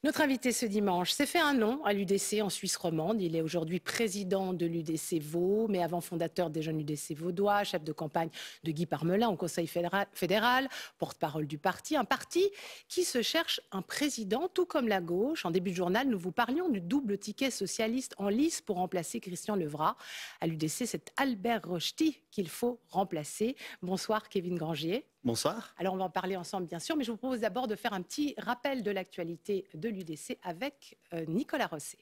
Notre invité ce dimanche s'est fait un nom à l'UDC en Suisse romande. Il est aujourd'hui président de l'UDC Vaud, mais avant fondateur des jeunes UDC vaudois, chef de campagne de Guy Parmelin au Conseil fédéral, porte-parole du parti. Un parti qui se cherche un président, tout comme la gauche. En début de journal, nous vous parlions du double ticket socialiste en lice pour remplacer Christian Levrat. À l'UDC, c'est Albert Rochety qu'il faut remplacer. Bonsoir Kevin Grangier. Bonsoir. Alors on va en parler ensemble bien sûr, mais je vous propose d'abord de faire un petit rappel de l'actualité de l'UDC avec Nicolas Rosset.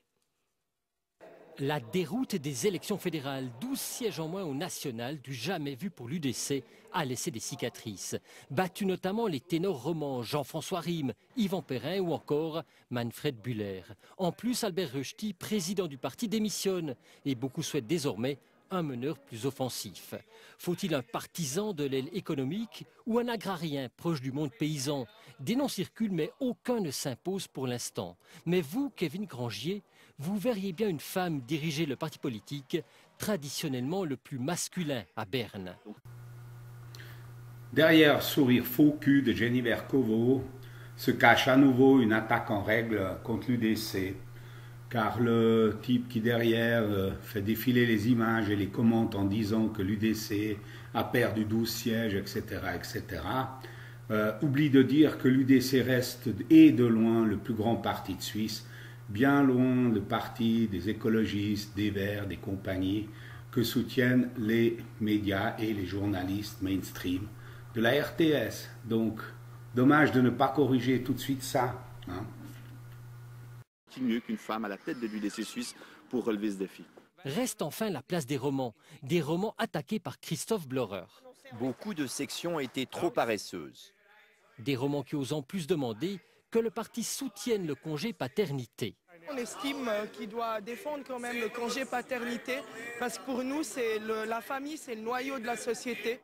La déroute des élections fédérales, 12 sièges en moins au national, du jamais vu pour l'UDC, a laissé des cicatrices. Battu notamment les ténors romans Jean-François Rime, Yvan Perrin ou encore Manfred Buller. En plus, Albert Rochety, président du parti, démissionne et beaucoup souhaitent désormais un meneur plus offensif. Faut-il un partisan de l'aile économique ou un agrarien proche du monde paysan? Des noms circulent, mais aucun ne s'impose pour l'instant. Mais vous, Kevin Grangier, vous verriez bien une femme diriger le parti politique traditionnellement le plus masculin à Berne. Derrière sourire faux cul de Jenny Vercovo se cache à nouveau une attaque en règle contre l'UDC. Car le type qui derrière fait défiler les images et les commente en disant que l'UDC a perdu 12 sièges, etc., etc., oublie de dire que l'UDC reste et de loin le plus grand parti de Suisse, bien loin le parti des écologistes, des Verts, des compagnies que soutiennent les médias et les journalistes mainstream de la RTS. Donc, dommage de ne pas corriger tout de suite ça, hein. Mieux qu'une femme à la tête de l'UDC suisse pour relever ce défi. Reste enfin la place des romans attaqués par Christophe Bleurer. Beaucoup de sections étaient trop paresseuses. Des romans qui osent en plus demander que le parti soutienne le congé paternité. On estime qu'il doit défendre quand même le congé paternité parce que pour nous, la famille, c'est le noyau de la société.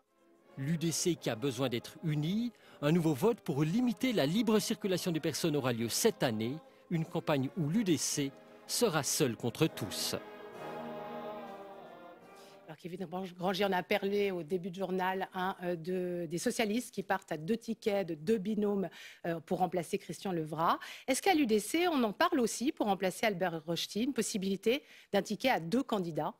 L'UDC qui a besoin d'être unie, un nouveau vote pour limiter la libre circulation des personnes aura lieu cette année. Une campagne où l'UDC sera seule contre tous. Alors Kevin Grangier, on a parlé au début du journal des socialistes qui partent à 2 tickets de 2 binômes pour remplacer Christian Levrat. Est-ce qu'à l'UDC, on en parle aussi pour remplacer Albert Rochety, une possibilité d'un ticket à 2 candidats?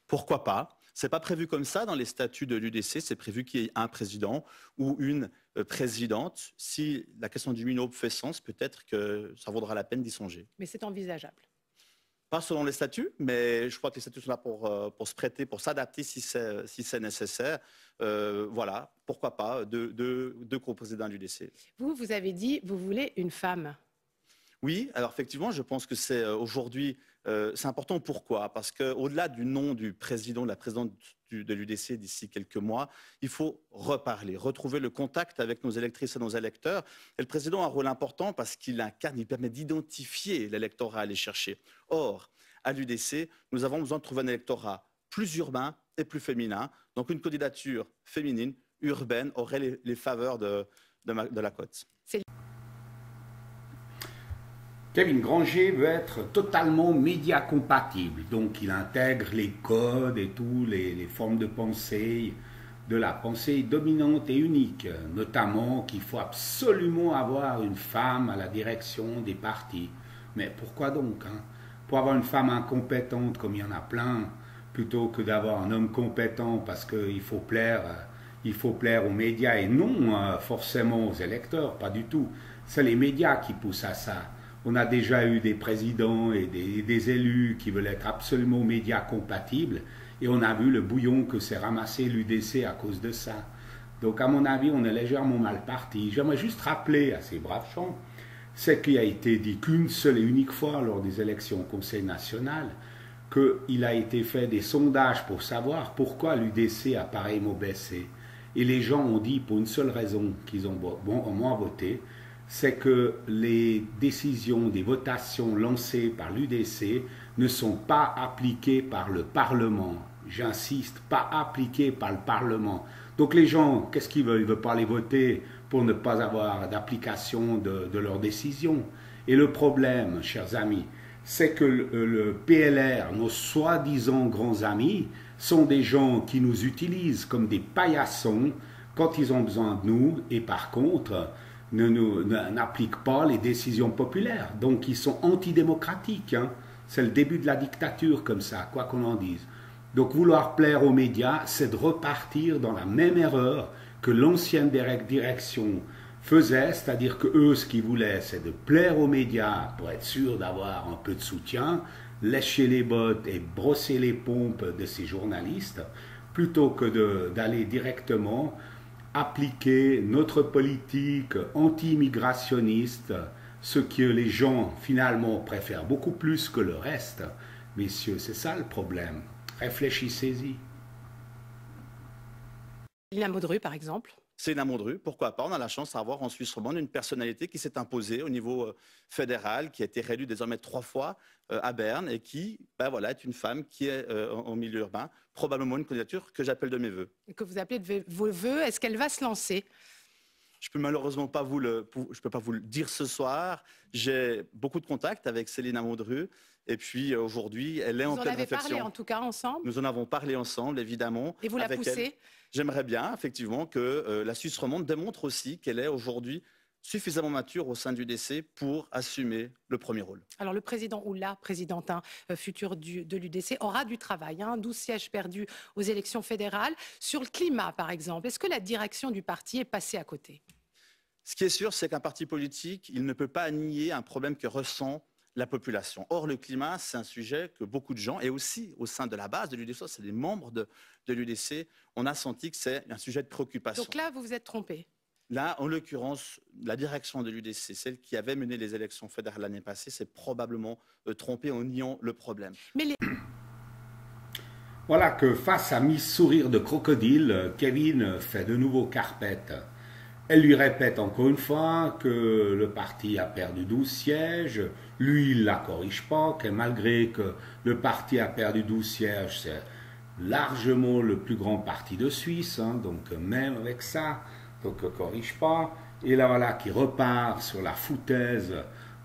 Pourquoi pas? Ce n'est pas prévu comme ça dans les statuts de l'UDC, c'est prévu qu'il y ait un président ou une présidente. Si la question du binôme fait sens, peut-être que ça vaudra la peine d'y songer. Mais c'est envisageable. Pas selon les statuts, mais je crois que les statuts sont là pour se prêter, pour s'adapter si c'est nécessaire. Voilà, pourquoi pas, deux co-présidents de l'UDC. Vous avez dit, vous voulez une femme. Oui, alors effectivement, je pense que c'est aujourd'hui, c'est important. Pourquoi? Parce qu'au-delà du nom du président, de la présidente de l'UDC d'ici quelques mois, il faut reparler, retrouver le contact avec nos électrices et nos électeurs. Et le président a un rôle important parce qu'il incarne, il permet d'identifier l'électorat à aller chercher. Or, à l'UDC, nous avons besoin de trouver un électorat plus urbain et plus féminin. Donc une candidature féminine, urbaine, aurait les faveurs de la cote. Kevin Grangier veut être totalement média compatible, donc il intègre les codes et tous les formes de pensée, de la pensée dominante et unique, notamment qu'il faut absolument avoir une femme à la direction des partis. Mais pourquoi donc, hein? Pour avoir une femme incompétente, comme il y en a plein, plutôt que d'avoir un homme compétent parce qu'il faut plaire aux médias et non forcément aux électeurs, pas du tout. C'est les médias qui poussent à ça. On a déjà eu des présidents et des élus qui veulent être absolument médias compatibles et on a vu le bouillon que s'est ramassé l'UDC à cause de ça. Donc à mon avis, on est légèrement mal parti. J'aimerais juste rappeler à ces braves gens, c'est qu'il a été dit qu'une seule et unique fois lors des élections au Conseil national, qu'il a été fait des sondages pour savoir pourquoi l'UDC a pareillement baissé. Et les gens ont dit pour une seule raison qu'ils ont moins voté, c'est que les décisions des votations lancées par l'UDC ne sont pas appliquées par le Parlement. J'insiste, pas appliquées par le Parlement. Donc les gens, qu'est-ce qu'ils veulent? Ils ne veulent pas les voter pour ne pas avoir d'application de leurs décisions. Et le problème, chers amis, c'est que le PLR, nos soi-disant grands amis, sont des gens qui nous utilisent comme des paillassons quand ils ont besoin de nous. Et par contre, n'appliquent pas les décisions populaires. Donc ils sont antidémocratiques. Hein. C'est le début de la dictature comme ça, quoi qu'on en dise. Donc vouloir plaire aux médias, c'est de repartir dans la même erreur que l'ancienne direction faisait, c'est-à-dire que eux, ce qu'ils voulaient, c'est de plaire aux médias pour être sûr d'avoir un peu de soutien, lécher les bottes et brosser les pompes de ces journalistes, plutôt que d'aller directement appliquer notre politique anti-immigrationniste, ce que les gens finalement préfèrent beaucoup plus que le reste. Messieurs, c'est ça le problème. Réfléchissez-y. Céline Amodru, par exemple. Céline Amodru, pourquoi pas? On a la chance d'avoir en Suisse romande une personnalité qui s'est imposée au niveau fédéral, qui a été réélue désormais 3 fois à Berne et qui voilà, est une femme qui est en milieu urbain, probablement une candidature que j'appelle de mes voeux. Que vous appelez de vos voeux, est-ce qu'elle va se lancer? Je peux malheureusement pas vous le dire ce soir. J'ai beaucoup de contacts avec Céline Amodru. Et puis aujourd'hui, elle est en pleine réflexion. Vous en avez parlé en tout cas ensemble? Nous en avons parlé ensemble, évidemment. Et vous la poussez? J'aimerais bien, effectivement, que la Suisse romande démontre aussi qu'elle est aujourd'hui suffisamment mature au sein du l'UDC pour assumer le premier rôle. Alors le président ou la présidente future de l'UDC aura du travail, 12 sièges perdus aux élections fédérales. Sur le climat, par exemple, est-ce que la direction du parti est passée à côté? Ce qui est sûr, c'est qu'un parti politique, il ne peut pas nier un problème que ressent la population. Or, le climat, c'est un sujet que beaucoup de gens, et aussi au sein de la base de l'UDC, c'est des membres de l'UDC, on a senti que c'est un sujet de préoccupation. Donc là, vous vous êtes trompé? Là, en l'occurrence, la direction de l'UDC, celle qui avait mené les élections fédérales l'année passée, s'est probablement trompée en niant le problème. Mais Voilà que face à Miss Sourire de crocodile, Kevin fait de nouveau carpette. Elle lui répète encore une fois que le parti a perdu 12 sièges. Lui, il ne la corrige pas, que malgré que le parti a perdu 12 sièges, c'est largement le plus grand parti de Suisse. Hein, donc même avec ça, donc corrige pas. Et là, voilà, qui repart sur la foutaise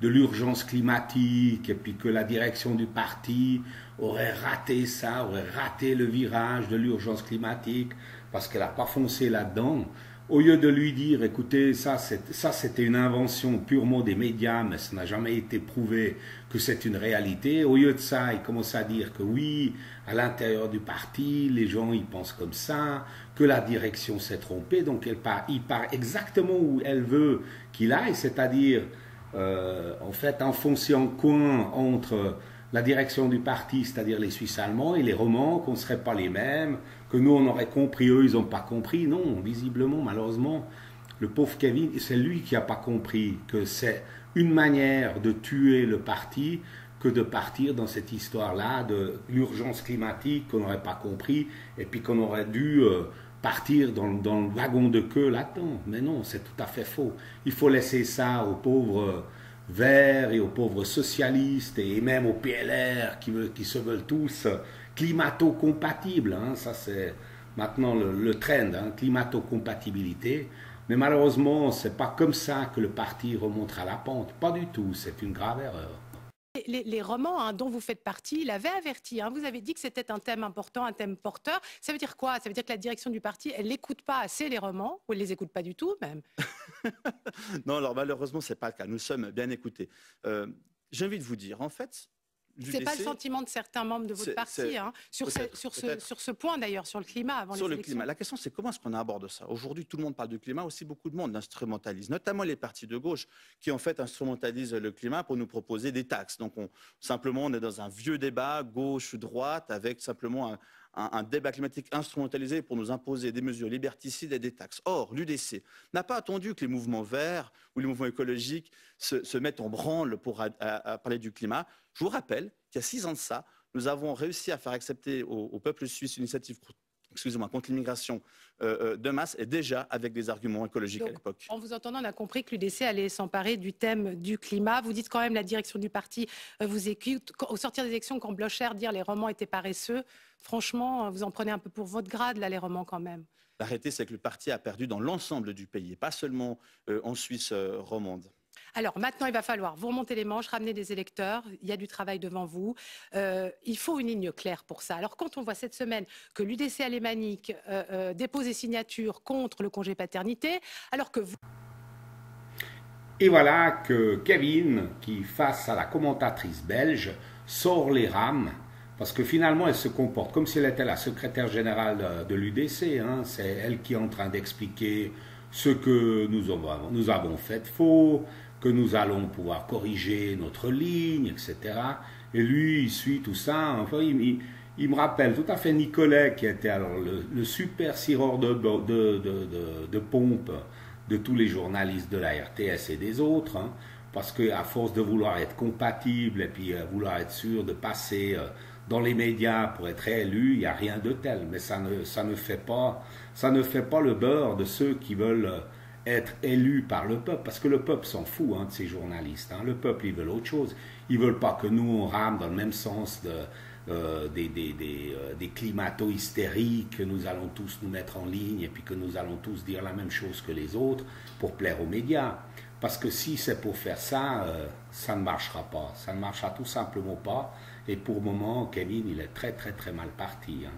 de l'urgence climatique, et puis que la direction du parti aurait raté ça, aurait raté le virage de l'urgence climatique, parce qu'elle n'a pas foncé là-dedans. Au lieu de lui dire, écoutez, ça c'était une invention purement des médias, mais ça n'a jamais été prouvé que c'est une réalité. Au lieu de ça, il commence à dire que oui, à l'intérieur du parti, les gens ils pensent comme ça, que la direction s'est trompée. Donc il part exactement où elle veut qu'il aille, c'est-à-dire en fait enfoncer un coin entre la direction du parti, c'est-à-dire les Suisses allemands, et les Romans, qu'on ne serait pas les mêmes, que nous on aurait compris, eux ils n'ont pas compris. Non, visiblement, malheureusement, le pauvre Kevin, c'est lui qui n'a pas compris que c'est une manière de tuer le parti que de partir dans cette histoire-là de l'urgence climatique qu'on n'aurait pas compris, et puis qu'on aurait dû partir dans le wagon de queue là-dedans. Mais non, c'est tout à fait faux. Il faut laisser ça aux pauvres Verts et aux pauvres socialistes et même aux PLR qui se veulent tous climato-compatibles. Hein. Ça, c'est maintenant le trend, hein, climato-compatibilité. Mais malheureusement, ce n'est pas comme ça que le parti remontera la pente. Pas du tout, c'est une grave erreur. Les romans dont vous faites partie, il avait averti. Vous avez dit que c'était un thème important, un thème porteur. Ça veut dire quoi? Ça veut dire que la direction du parti, elle n'écoute pas assez les romans, ou elle ne les écoute pas du tout même? Non, alors malheureusement, ce n'est pas le cas. Nous sommes bien écoutés. J'ai envie de vous dire, en fait... Ce n'est pas le sentiment de certains membres de votre parti, sur ce point d'ailleurs, sur le climat avant les élections. Sur le climat, la question c'est comment est-ce qu'on aborde ça? Aujourd'hui, tout le monde parle du climat, aussi beaucoup de monde l'instrumentalise, notamment les partis de gauche qui en fait instrumentalisent le climat pour nous proposer des taxes. Donc simplement, on est dans un vieux débat gauche-droite avec simplement un débat climatique instrumentalisé pour nous imposer des mesures liberticides et des taxes. Or, l'UDC n'a pas attendu que les mouvements verts ou les mouvements écologiques se mettent en branle pour parler du climat. Je vous rappelle qu'il y a 6 ans de ça, nous avons réussi à faire accepter au peuple suisse une initiative contre l'immigration de masse, et déjà avec des arguments écologiques. Donc, à l'époque. En vous entendant, on a compris que l'UDC allait s'emparer du thème du climat. Vous dites quand même la direction du parti vous écoute. Au sortir des élections, quand Blocher dire les romans étaient paresseux, franchement, vous en prenez un peu pour votre grade, là, les romans quand même. La réalité, c'est que le parti a perdu dans l'ensemble du pays, et pas seulement en Suisse romande. Alors maintenant, il va falloir vous remonter les manches, ramener des électeurs. Il y a du travail devant vous. Il faut une ligne claire pour ça. Alors quand on voit cette semaine que l'UDC alémanique dépose des signatures contre le congé paternité, alors que vous... Et voilà que Kevin, qui face à la commentatrice belge, sort les rames, parce que finalement elle se comporte comme si elle était la secrétaire générale de l'UDC. Hein. C'est elle qui est en train d'expliquer ce que nous avons fait de faux, que nous allons pouvoir corriger notre ligne, etc. Et lui, il suit tout ça. Enfin, il me rappelle tout à fait Nicolet, qui était alors le super sireur de pompe de tous les journalistes de la RTS et des autres, hein, parce qu'à force de vouloir être compatible et puis vouloir être sûr de passer dans les médias pour être élu, il n'y a rien de tel. Mais ça ne fait pas le beurre de ceux qui veulent être élus par le peuple, parce que le peuple s'en fout, hein, de ces journalistes. Hein. Le peuple, ils veulent autre chose. Ils veulent pas que nous, on rame dans le même sens des climato-hystériques, que nous allons tous nous mettre en ligne et puis que nous allons tous dire la même chose que les autres pour plaire aux médias. Parce que si c'est pour faire ça, ça ne marchera pas. Ça ne marchera tout simplement pas. Et pour le moment, Kevin, il est très très très mal parti. Hein.